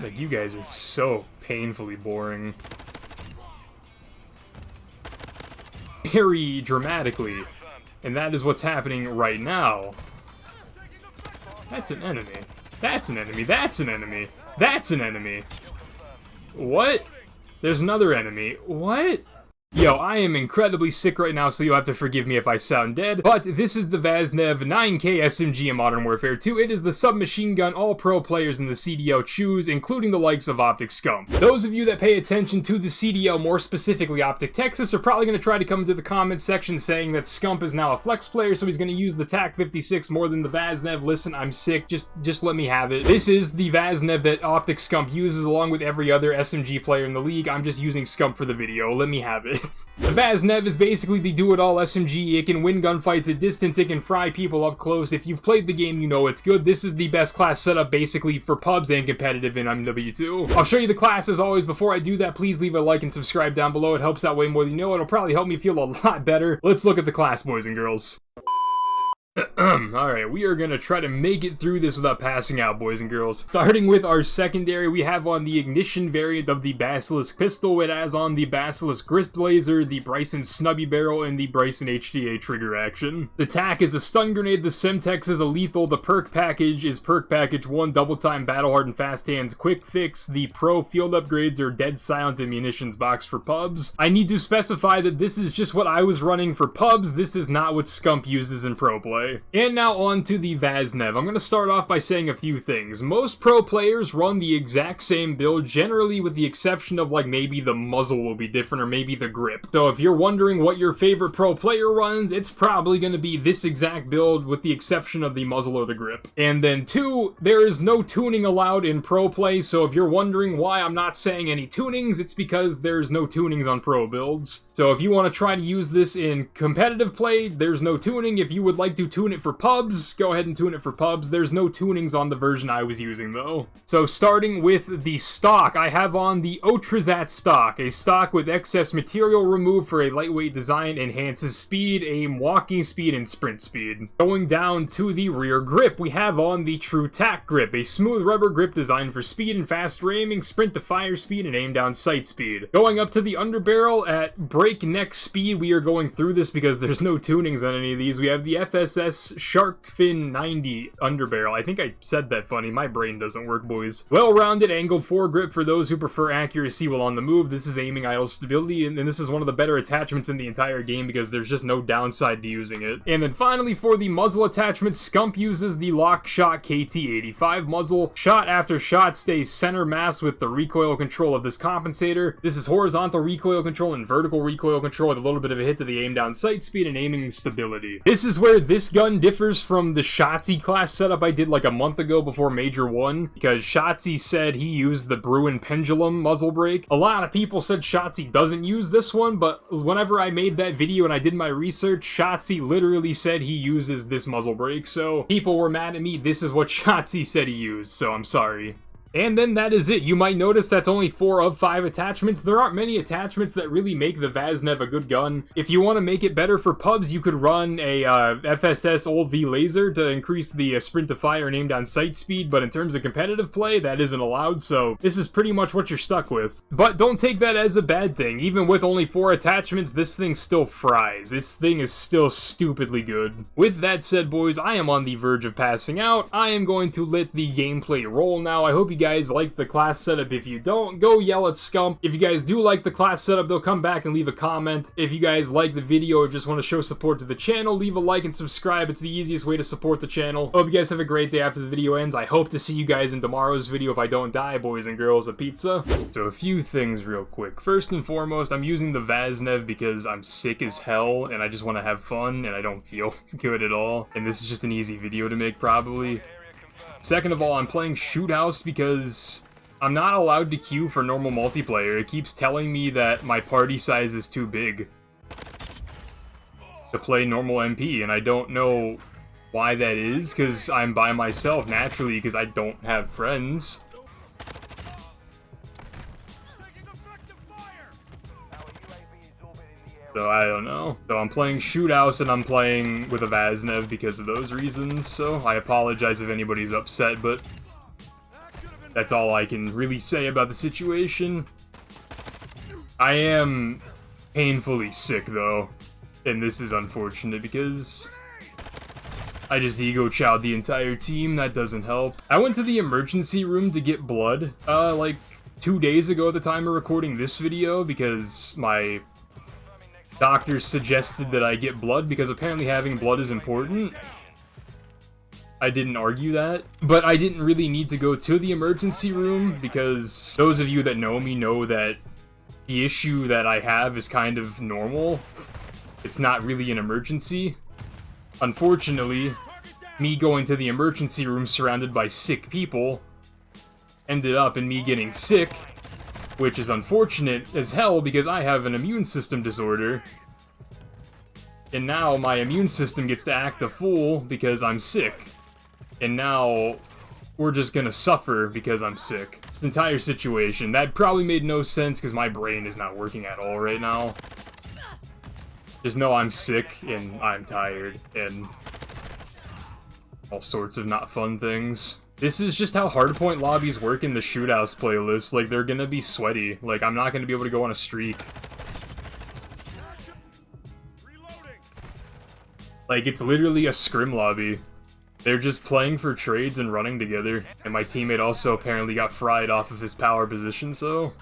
Like, you guys are so painfully boring. Very dramatically. And that is what's happening right now. That's an enemy. That's an enemy. That's an enemy. That's an enemy. What? There's another enemy. What? Yo, I am incredibly sick right now, so you'll have to forgive me if I sound dead, but this is the Vasnev 9K SMG in Modern Warfare 2. It is the submachine gun all pro players in the CDL choose, including the likes of OpTic Scump. Those of you that pay attention to the CDL, more specifically OpTic Texas, are probably going to try to come into the comments section saying that Scump is now a flex player, so he's going to use the TAC 56 more than the Vasnev. Listen, I'm sick, just let me have it. This is the Vasnev that OpTic Scump uses along with every other SMG player in the league. I'm just using Scump for the video, let me have it. The Vasnev is basically the do-it-all SMG. It can win gunfights at distance, it can fry people up close. If you've played the game, you know it's good. This is the best class setup basically for pubs and competitive in MW2. I'll show you the class as always. Before I do that, please leave a like and subscribe down below. It helps out way more than you know. It'll probably help me feel a lot better. Let's look at the class, boys and girls. Alright, we are gonna try to make it through this without passing out, boys and girls. Starting with our secondary, we have on the ignition variant of the Basilisk pistol. It has on the Basilisk grip laser, the Bryson snubby barrel, and the Bryson HDA trigger action. The TAC is a stun grenade, the Semtex is a lethal, the perk package is perk package 1, double time, battle hardened, fast hands, quick fix. The pro field upgrades are dead silence and munitions box for pubs. I need to specify that this is just what I was running for pubs. This is not what Scump uses in pro play. And now on to the Vasnev. I'm going to start off by saying a few things. Most pro players run the exact same build, generally with the exception of like maybe the muzzle will be different or maybe the grip. So if you're wondering what your favorite pro player runs, it's probably going to be this exact build with the exception of the muzzle or the grip. And then 2, there is no tuning allowed in pro play, so if you're wondering why I'm not saying any tunings, it's because there's no tunings on pro builds. So if you want to try to use this in competitive play, there's no tuning. If you would like to tune it for pubs, go ahead and tune it for pubs. There's no tunings on the version I was using though. So starting with the stock, I have on the Otrizat stock, a stock with excess material removed for a lightweight design, enhances speed, aim, walking speed, and sprint speed. Going down to the rear grip, we have on the True Tac grip, a smooth rubber grip designed for speed and faster aiming, sprint to fire speed, and aim down sight speed. Going up to the underbarrel at breakneck speed, we are going through this because there's no tunings on any of these. We have the FSS Shark Fin 90 underbarrel. I think I said that funny. My brain doesn't work, boys. Well-rounded angled foregrip for those who prefer accuracy while on the move. This is aiming idle stability, and this is one of the better attachments in the entire game because there's just no downside to using it. And then finally, for the muzzle attachment, Scump uses the Lock Shot KT85 muzzle. Shot after shot stays center mass with the recoil control of this compensator. This is horizontal recoil control and vertical recoil control with a little bit of a hit to the aim down sight speed and aiming stability. This is where this gun differs from the Shotzi class setup I did like a month ago before Major 1, because Shotzi said he used the Bruin Pendulum muzzle brake. A lot of people said Shotzi doesn't use this one, but whenever I made that video and I did my research, Shotzi literally said he uses this muzzle brake, so people were mad at me. This is what Shotzi said he used, so I'm sorry. And then that is it. You might notice that's only 4 of 5 attachments. There aren't many attachments that really make the Vasnev a good gun. If you want to make it better for pubs, you could run a FSS Old V laser to increase the sprint to fire and aim down sight speed, but in terms of competitive play, that isn't allowed, so this is pretty much what you're stuck with. But don't take that as a bad thing. Even with only 4 attachments, this thing still fries. This thing is still stupidly good. With that said, boys, I am on the verge of passing out. I am going to let the gameplay roll now. I hope you guys like the class setup. If you don't, go yell at Scump. If you guys do like the class setup, they'll come back and leave a comment. If you guys like the video or just want to show support to the channel, leave a like and subscribe. It's the easiest way to support the channel. Hope you guys have a great day after the video ends. I hope to see you guys in tomorrow's video if I don't die, boys and girls of pizza. So a few things real quick. First and foremost, I'm using the Vasnev because I'm sick as hell and I just want to have fun and I don't feel good at all. And this is just an easy video to make probably. Second of all, I'm playing Shoot House because I'm not allowed to queue for normal multiplayer. It keeps telling me that my party size is too big to play normal MP, and I don't know why that is, because I'm by myself naturally because I don't have friends. So I don't know. So I'm playing Shoot House and I'm playing with a Vasnev because of those reasons, so I apologize if anybody's upset, but That's all I can really say about the situation. I am painfully sick, though, and this is unfortunate because I just ego-chowed the entire team. That doesn't help. I went to the emergency room to get blood, like 2 days ago at the time of recording this video, because my doctor suggested that I get blood because apparently having blood is important. I didn't argue that, but I didn't really need to go to the emergency room because those of you that know me know that the issue that I have is kind of normal. It's not really an emergency. Unfortunately, me going to the emergency room surrounded by sick people ended up in me getting sick, which is unfortunate as hell because I have an immune system disorder. And now my immune system gets to act a fool because I'm sick. And now we're just gonna suffer because I'm sick. This entire situation, that probably made no sense because my brain is not working at all right now. Just know I'm sick and I'm tired and all sorts of not fun things. This is just how hardpoint lobbies work in the shootouts playlist. Like, they're gonna be sweaty. Like, I'm not gonna be able to go on a streak. Like, it's literally a scrim lobby. They're just playing for trades and running together. And my teammate also apparently got fried off of his power position, so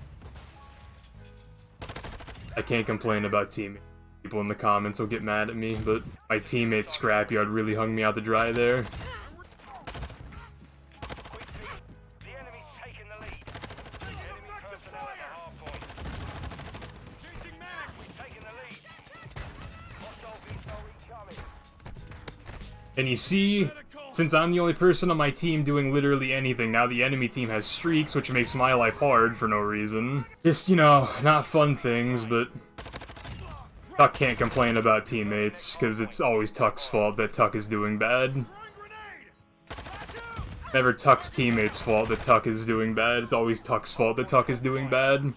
I can't complain about teammates. People in the comments will get mad at me, but my teammate Scrapyard really hung me out to dry there. And you see, since I'm the only person on my team doing literally anything, now the enemy team has streaks, which makes my life hard for no reason. Just, you know, not fun things, but Tuck can't complain about teammates, because it's always Tuck's fault that Tuck is doing bad. Never Tuck's teammates' fault that Tuck is doing bad, it's always Tuck's fault that Tuck is doing bad.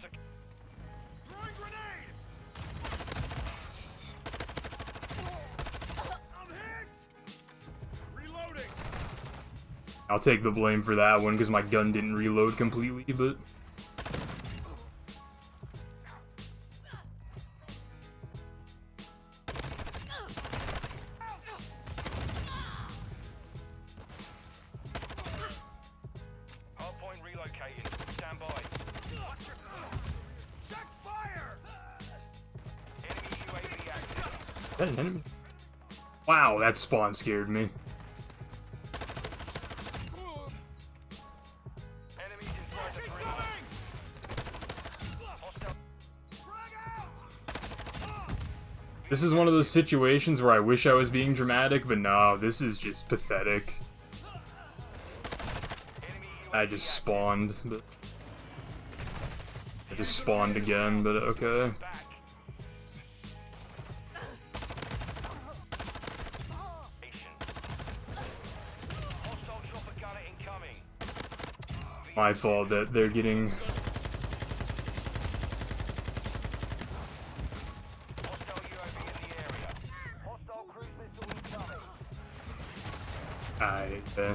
I'll take the blame for that one, because my gun didn't reload completely, but hardpoint relocating. Stand by. Check fire. Enemy UAV active. is that an enemy? Wow, that spawn scared me. This is one of those situations where I wish I was being dramatic, but no, this is just pathetic. I just spawned, but I just spawned again, but okay. My fault that they're getting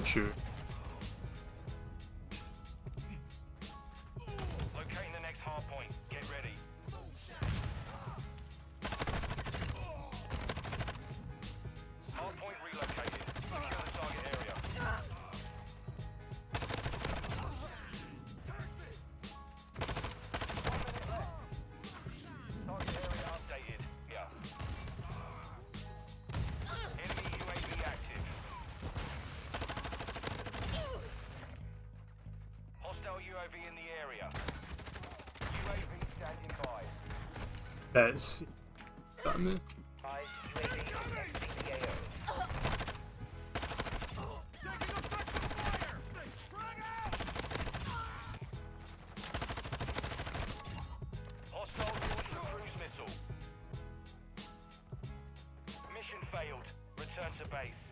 sure. Locating the next hard point. Get ready. Hard point relocated. Secure the target area. Target area updated. Yeah. Enemy UAV active. Hostile UAV in the area. UAV standing by. That's I missed. UAV exiting the AO. Taking effect for fire! Sprang out! Hostile launched a cruise missile. Mission failed. Return to base.